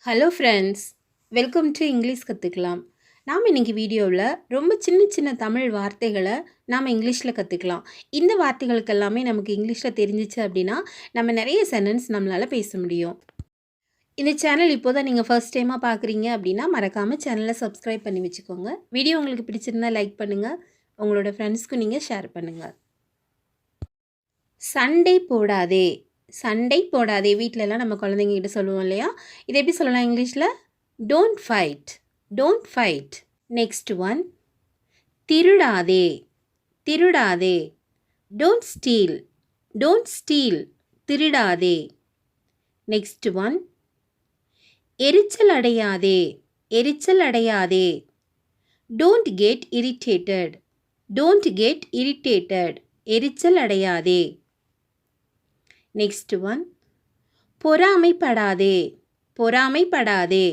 Hello friends, welcome to English கற்றுக்கலாம். நாம் இன்றைக்கி வீடியோவில் ரொம்ப சின்ன சின்ன தமிழ் வார்த்தைகளை நாம் இங்கிலீஷில் கற்றுக்கலாம். இந்த வார்த்தைகளுக்கு எல்லாமே நமக்கு இங்கிலீஷில் தெரிஞ்சிச்சு அப்படின்னா நம்ம நிறைய சென்டென்ஸ் நம்மளால் பேச முடியும். இந்த சேனல் இப்போ தான் நீங்கள் ஃபர்ஸ்ட் டைமாக பார்க்குறீங்க அப்படின்னா மறக்காமல் சேனலை சப்ஸ்கிரைப் பண்ணி வச்சுக்கோங்க. வீடியோ உங்களுக்கு பிடிச்சிருந்தால் லைக் பண்ணுங்கள், உங்களோட ஃப்ரெண்ட்ஸ்க்கு நீங்கள் ஷேர் பண்ணுங்கள். சண்டை போடாதே. சண்டை போடாதே வீட்டிலலாம் நம்ம குழந்தைங்ககிட்ட சொல்லுவோம் இல்லையா? இதை எப்படி சொல்லலாம் இங்கிலீஷில்? Don't fight. Don't fight. Next one, திருடாதே. திருடாதே. Don't steal. Don't steal. திருடாதே. நெக்ஸ்ட் ஒன், எரிச்சல் அடையாதே. எரிச்சல் அடையாதே. Don't get irritated. Don't get irritated. எரிச்சல் அடையாதே. Next one, பொறாமைப்படாதே. பொறாமைப்படாதே.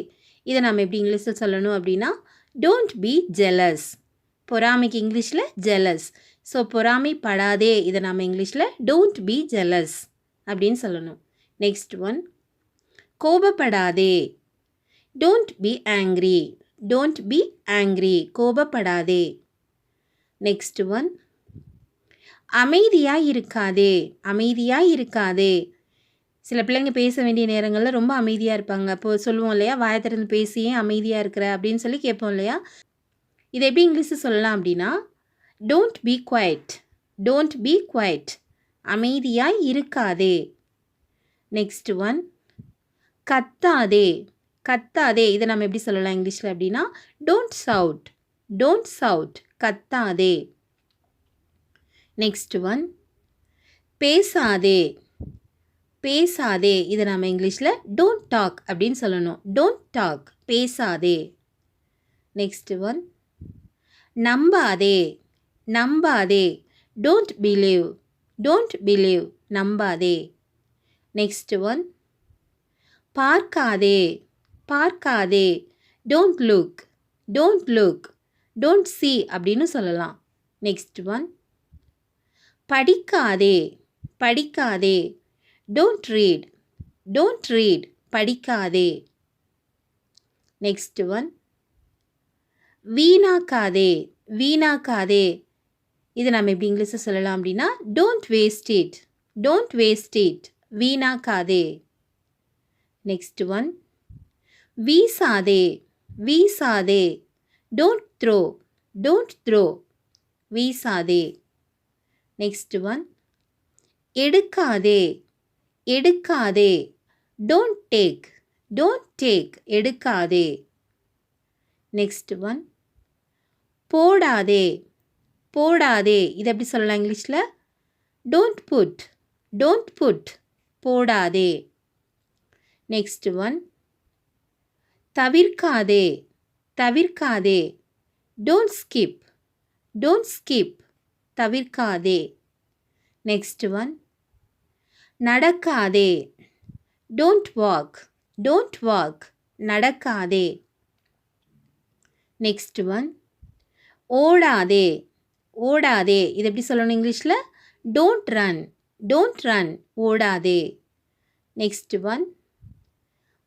இதை நம்ம எப்படி இங்கிலீஷில் சொல்லணும் அப்படின்னா டோன்ட் பி ஜெலஸ். பொறாமைக்கு இங்கிலீஷில் ஜெலஸ். ஸோ பொறாமைப்படாதே இதை நம்ம இங்கிலீஷில் டோன்ட் பி ஜெலஸ் அப்படின்னு சொல்லணும். நெக்ஸ்ட் ஒன், கோபப்படாதே. Don't be angry. Don't be angry. கோபப்படாதே. நெக்ஸ்ட் ஒன், அமைதியாக இருக்காதே. அமைதியாக இருக்காதே. சில பிள்ளைங்க பேச வேண்டிய நேரங்களில் ரொம்ப அமைதியாக இருப்பாங்க. அப்போது சொல்லுவோம் இல்லையா, வாயை திறந்து பேசியே அமைதியாக இருக்கிற அப்படின்னு சொல்லி கேட்போம் இல்லையா? இதை எப்படி இங்கிலீஷில் சொல்லலாம் அப்படின்னா don't be quiet. Don't be quiet. அமைதியாக இருக்காதே. நெக்ஸ்ட் ஒன், கத்தாதே. கத்தாதே. இதை நம்ம எப்படி சொல்லலாம் இங்கிலீஷில் அப்படின்னா டோன்ட் சவுட். Don't shout. கத்தாதே. நெக்ஸ்ட் ஒன், பேசாதே. பேசாதே. இதை நம்ம இங்கிலீஷில் டோன்ட் டாக் அப்படின்னு சொல்லணும். Don't talk. பேசாதே. நெக்ஸ்ட் ஒன், நம்பாதே. நம்பாதே. Don't believe. Don't believe. நம்பாதே. நெக்ஸ்ட் ஒன், பார்க்காதே. பார்க்காதே. Don't look. Don't look. Don't see அப்படின்னு சொல்லலாம். நெக்ஸ்ட் ஒன், படிக்காதே. படிக்காதே. Don't read. Don't read. படிக்காதே. Next one, வீணாக்காதே. வீணாக்காதே. இது நம்ம எப்படி இங்கிலீஷில் சொல்லலாம் அப்படின்னா don't waste it. Don't waste it. வீணாக்காதே. நெக்ஸ்ட் ஒன், வீசாதே. வீசாதே. Don't throw. Don't throw. வீசாதே. நெக்ஸ்ட் ஒன், எடுக்காதே. எடுக்காதே. Don't take. Don't take. எடுக்காதே. நெக்ஸ்ட் ஒன், போடாதே. போடாதே. இதை எப்படி சொல்லலாம் இங்கிலீஷில் டோன்ட் புட். Don't put. போடாதே. நெக்ஸ்ட் ஒன், தவிர்க்காதே. தவிர்க்காதே. Don't skip. Don't skip. தவிர்க்காதே. நெக்ஸ்ட் ஒன், நடக்காதே. Don't walk. Don't walk. நடக்காதே. நெக்ஸ்ட் ஒன், ஓடாதே. ஓடாதே. இது எப்படி சொல்லணும் இங்கிலீஷில் டோன்ட் ரன். Don't run. ஓடாதே. நெக்ஸ்ட் ஒன்,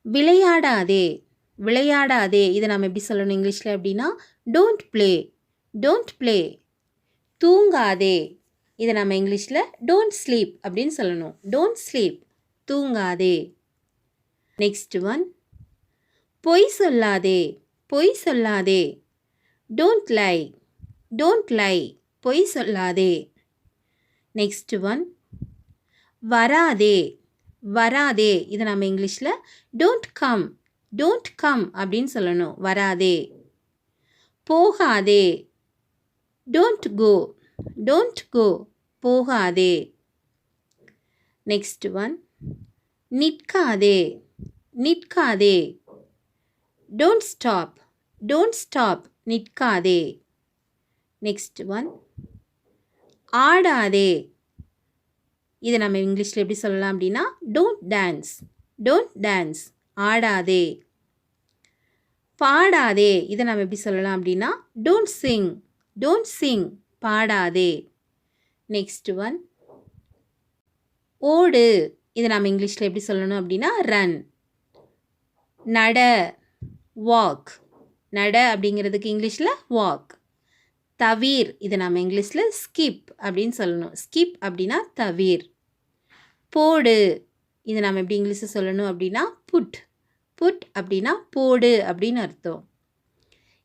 விளையாடாதே. விளையாடாதே. இதை நம்ம எப்படி சொல்லணும் இங்கிலீஷில் அப்படின்னா டோன்ட் ப்ளே. Don't play. தூங்காதே. இதை நம்ம இங்கிலீஷில் டோன்ட் ஸ்லீப் அப்படின்னு சொல்லணும். Don't sleep. தூங்காதே. நெக்ஸ்ட் ஒன், பொய் சொல்லாதே. பொய் சொல்லாதே. Don't lie. Don't lie. பொய் சொல்லாதே. நெக்ஸ்ட் ஒன், வராதே. வராதே. இதை நம்ம இங்கிலீஷில் டோன்ட் கம். டோன்ட் கம் அப்படின்னு சொல்லணும். வராதே. போகாதே. Don't go. Don't go. போகாதே. நெக்ஸ்ட் ஒன், நிற்காதே. நிற்காதே. Don't stop. Don't stop. நிற்காதே. நெக்ஸ்ட் ஒன், ஆடாதே. இதை நம்ம இங்கிலீஷில் எப்படி சொல்லலாம் அப்படின்னா டோன்ட் டான்ஸ். Don't dance. ஆடாதே. பாடாதே. இதை நம்ம எப்படி சொல்லலாம் அப்படின்னா டோன்ட் சிங். Don't sing. பாடாதே. நெக்ஸ்ட் ஒன், ஓடு. இதை நம்ம இங்கிலீஷில் எப்படி சொல்லணும் அப்படின்னா ரன். நட வாக். நட அப்படிங்கிறதுக்கு இங்கிலீஷில் வாக். தவிர் இதை நம்ம இங்கிலீஷில் ஸ்கிப் அப்படின்னு சொல்லணும். ஸ்கிப் அப்படின்னா தவிர். போடு இதை நம்ம எப்படி இங்கிலீஷில் சொல்லணும் அப்படின்னா புட். புட் அப்படின்னா போடு அப்படின்னு அர்த்தம்.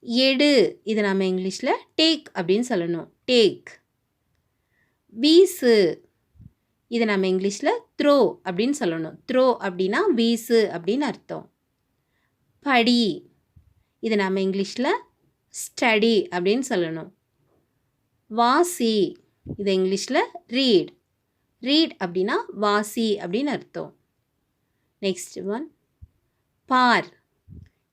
எடு இதை நம்ம இங்கிலீஷில் டேக் அப்படின்னு சொல்லணும். டேக். வீசு இதை நம்ம இங்கிலீஷில் த்ரோ அப்படின்னு சொல்லணும். த்ரோ அப்படின்னா வீசு அப்படின்னு அர்த்தம். படி இதை நம்ம இங்கிலீஷில் ஸ்டடி அப்படின்னு சொல்லணும். வாசி இதை இங்கிலீஷில் ரீட். ரீட் அப்படின்னா வாசி அப்படின்னு அர்த்தம். நெக்ஸ்ட் ஒன் பார்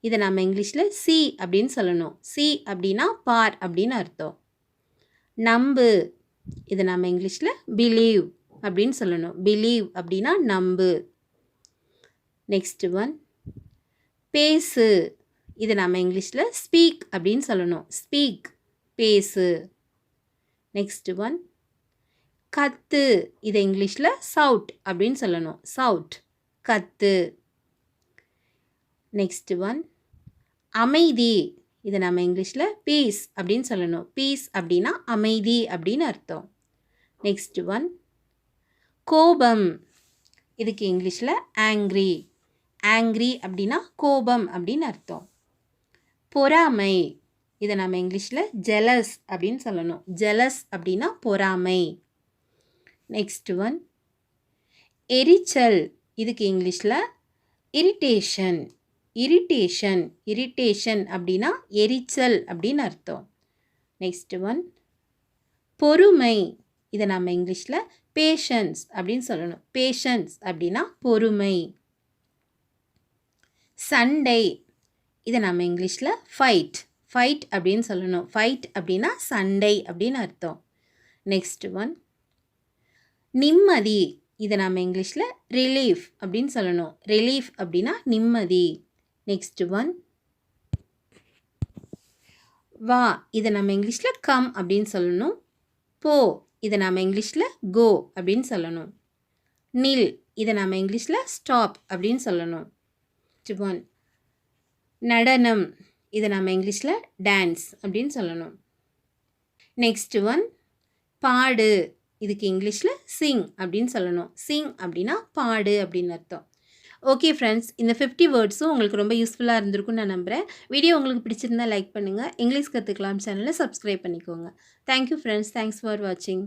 இதை நம்ம இங்கிலீஷில் சி அப்படின்னு சொல்லணும். சி அப்படின்னா பார் அப்படின்னு அர்த்தம். நம்பு இதை நம்ம இங்கிலீஷில் பிலீவ் அப்படின்னு சொல்லணும். பிலீவ் அப்படின்னா நம்பு. நெக்ஸ்ட் ஒன் பேசு இதை நம்ம இங்கிலீஷில் ஸ்பீக் அப்படின்னு சொல்லணும். ஸ்பீக் பேசு. நெக்ஸ்ட் ஒன் கத்து இதை இங்கிலீஷில் சவுட் அப்படின்னு சொல்லணும். சவுட் கத்து. நெக்ஸ்ட் ஒன் அமைதி இதை நம்ம இங்கிலீஷில் பீஸ் அப்படின்னு சொல்லணும். பீஸ் அப்படின்னா அமைதி அப்படின்னு அர்த்தம். நெக்ஸ்ட் ஒன் கோபம் இதுக்கு இங்கிலீஷில் ஆங்க்ரி. ஆங்க்ரி அப்படின்னா கோபம் அப்படின்னு அர்த்தம். பொறாமை இதை நம்ம இங்கிலீஷில் ஜெலஸ் அப்படின்னு சொல்லணும். ஜெலஸ் அப்படின்னா பொறாமை. நெக்ஸ்ட் ஒன் எரிச்சல் இதுக்கு இங்கிலீஷில் இரிட்டேஷன். இரிட்டேஷன் இரிட்டேஷன் அப்படின்னா எரிச்சல் அப்படின்னு அர்த்தம். நெக்ஸ்ட் ஒன் பொறுமை இதை நம்ம இங்கிலீஷில் பேஷன்ஸ் அப்படின்னு சொல்லணும். பேஷன்ஸ் அப்படின்னா பொறுமை. சண்டை இதை நம்ம இங்கிலீஷில் ஃபைட். ஃபைட் அப்படின்னு சொல்லணும். ஃபைட் அப்படின்னா சண்டை அப்படின்னு அர்த்தம். நெக்ஸ்ட் ஒன் நிம்மதி இதை நம்ம இங்கிலீஷில் ரிலீஃப் அப்படின்னு சொல்லணும். ரிலீஃப் அப்படின்னா நிம்மதி. நெக்ஸ்ட் ஒன் வா இதை நம்ம இங்கிலீஷில் கம் அப்படின்னு சொல்லணும். போ இதை நம்ம இங்கிலீஷில் கோ அப்படின்னு சொல்லணும். நில் இதை நம்ம இங்கிலீஷில் ஸ்டாப் அப்படின்னு சொல்லணும். நெக்ஸ்ட் ஒன் நடனம் இதை நம்ம இங்கிலீஷில் டான்ஸ் அப்படின்னு சொல்லணும். நெக்ஸ்ட் ஒன் பாடு இதுக்கு இங்கிலீஷில் சிங் அப்படின்னு சொல்லணும். சிங் அப்படின்னா பாடு அப்படின்னு அர்த்தம். ஓகே ஃப்ரெண்ட்ஸ், இந்த 50 வேர்ட்ஸும் உங்களுக்கு ரொம்ப யூஸ்ஃபுல்லாக இருந்திருக்குன்னு நான் நம்புகிறேன். வீடியோ உங்களுக்கு பிடிச்சிருந்தா லைக் பண்ணுங்கள். இங்கிலீஷ் கற்றுக்கலாம் சேனலை சப்ஸ்கிரைப் பண்ணிக்கோங்க. Thank you friends. தேங்க்ஸ் ஃபார் வாட்சிங்.